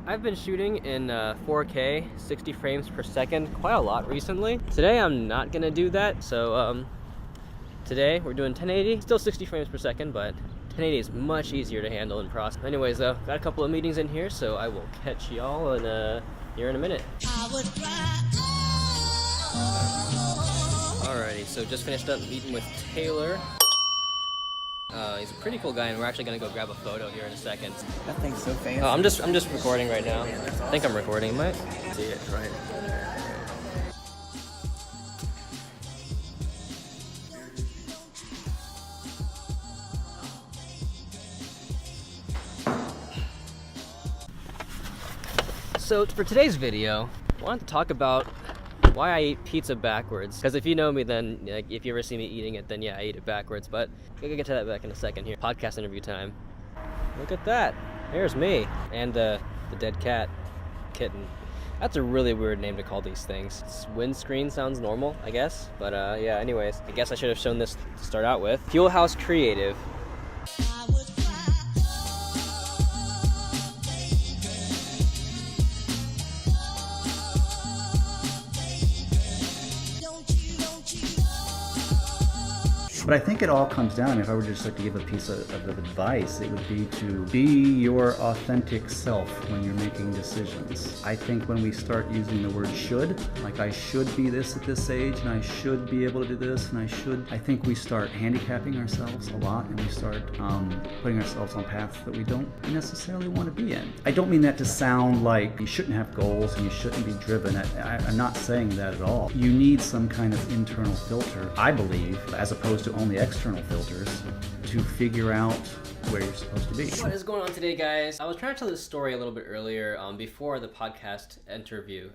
I've been shooting in 4K, 60 frames per second, quite a lot recently. Today I'm not gonna do that, so today we're doing 1080, still 60 frames per second, but 1080 is much easier to handle and process. Anyways though, got a couple of meetings in here, so I will catch y'all in here in a minute. Alrighty, so just finished up meeting with Taylor. He's a pretty cool guy, and we're actually gonna go grab a photo here in a second. That thing's so fancy. Oh, I'm just recording right now. I think I'm recording, Mike. See it, right? So for today's video, I wanted to talk about why I eat pizza backwards. Because if you know me, then like, if you ever see me eating it, then yeah, I eat it backwards. But we'll get to that back in a second here. Podcast interview time. Look at that. There's me and the dead cat, kitten. That's a really weird name to call these things. Windscreen sounds normal, I guess. But yeah, anyways, I guess I should have shown this to start out with. Fuel House Creative. But I think it all comes down, if I were just like to give a piece of advice, it would be to be your authentic self when you're making decisions. I think when we start using the word should, like I should be this at this age, and I should be able to do this, and I think we start handicapping ourselves a lot, and we start putting ourselves on paths that we don't necessarily want to be in. I don't mean that to sound like you shouldn't have goals and you shouldn't be driven. I'm not saying that at all. You need some kind of internal filter, I believe, as opposed to only external filters, to figure out where you're supposed to be. What is going on today, guys? I was trying to tell this story a little bit earlier before the podcast interview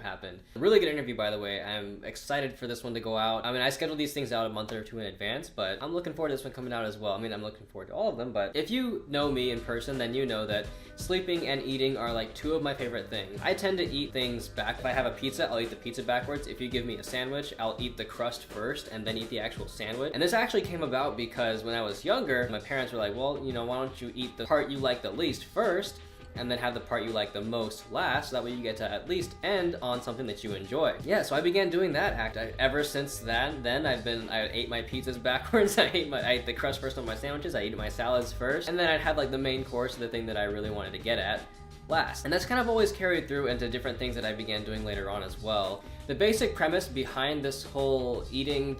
happened. A really good interview, by the way. I'm excited for this one to go out. I mean, I scheduled these things out a month or two in advance, but I'm looking forward to this one coming out as well. I mean, I'm looking forward to all of them, but if you know me in person, then you know that sleeping and eating are like two of my favorite things. I tend to eat things back. If I have a pizza, I'll eat the pizza backwards. If you give me a sandwich, I'll eat the crust first and then eat the actual sandwich. And this actually came about because when I was younger, my parents were like, well, you know, why don't you eat the part you like the least first and then have the part you like the most last, so that way you get to at least end on something that you enjoy. Yeah, so I began doing that act. Ever since then I ate my pizzas backwards. I ate the crust first on my sandwiches, I ate my salads first, and then I'd have like the main course, the thing that I really wanted to get at, last. And that's kind of always carried through into different things that I began doing later on as well. The basic premise behind this whole eating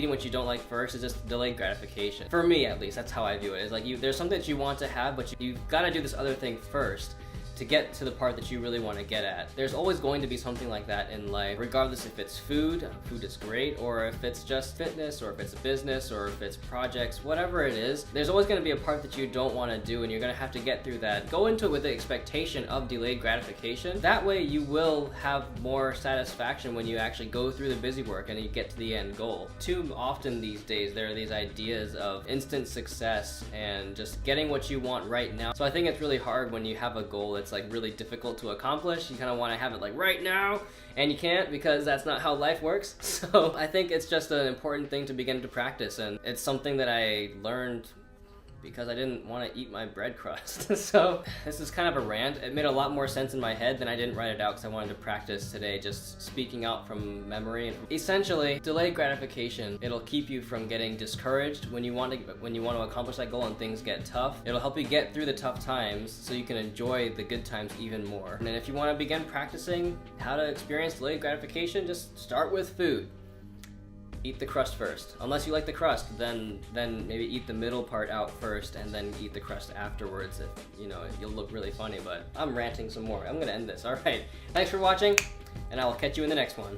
what you don't like first, is just delayed gratification. For me, at least, that's how I view it. It's like there's something that you want to have, but you've got to do this other thing first to get to the part that you really want to get at. There's always going to be something like that in life, regardless if it's food is great, or if it's just fitness, or if it's a business, or if it's projects, whatever it is, there's always going to be a part that you don't want to do, and you're going to have to get through that. Go into it with the expectation of delayed gratification. That way you will have more satisfaction when you actually go through the busy work and you get to the end goal. Too often these days, there are these ideas of instant success and just getting what you want right now. So I think it's really hard when you have a goal that's like really difficult to accomplish. You kind of want to have it like right now, and you can't, because that's not how life works. So I think it's just an important thing to begin to practice, and it's something that I learned because I didn't want to eat my bread crust. So this is kind of a rant. It made a lot more sense in my head than I didn't write it out, because I wanted to practice today just speaking out from memory. And essentially, delayed gratification, it'll keep you from getting discouraged when you want to accomplish that goal and things get tough. It'll help you get through the tough times so you can enjoy the good times even more. And if you want to begin practicing how to experience delayed gratification, just start with food. Eat the crust first. Unless you like the crust, then maybe eat the middle part out first and then eat the crust afterwards. If you know, you'll look really funny, but I'm ranting some more. I'm gonna end this. All right. Thanks for watching, and I will catch you in the next one.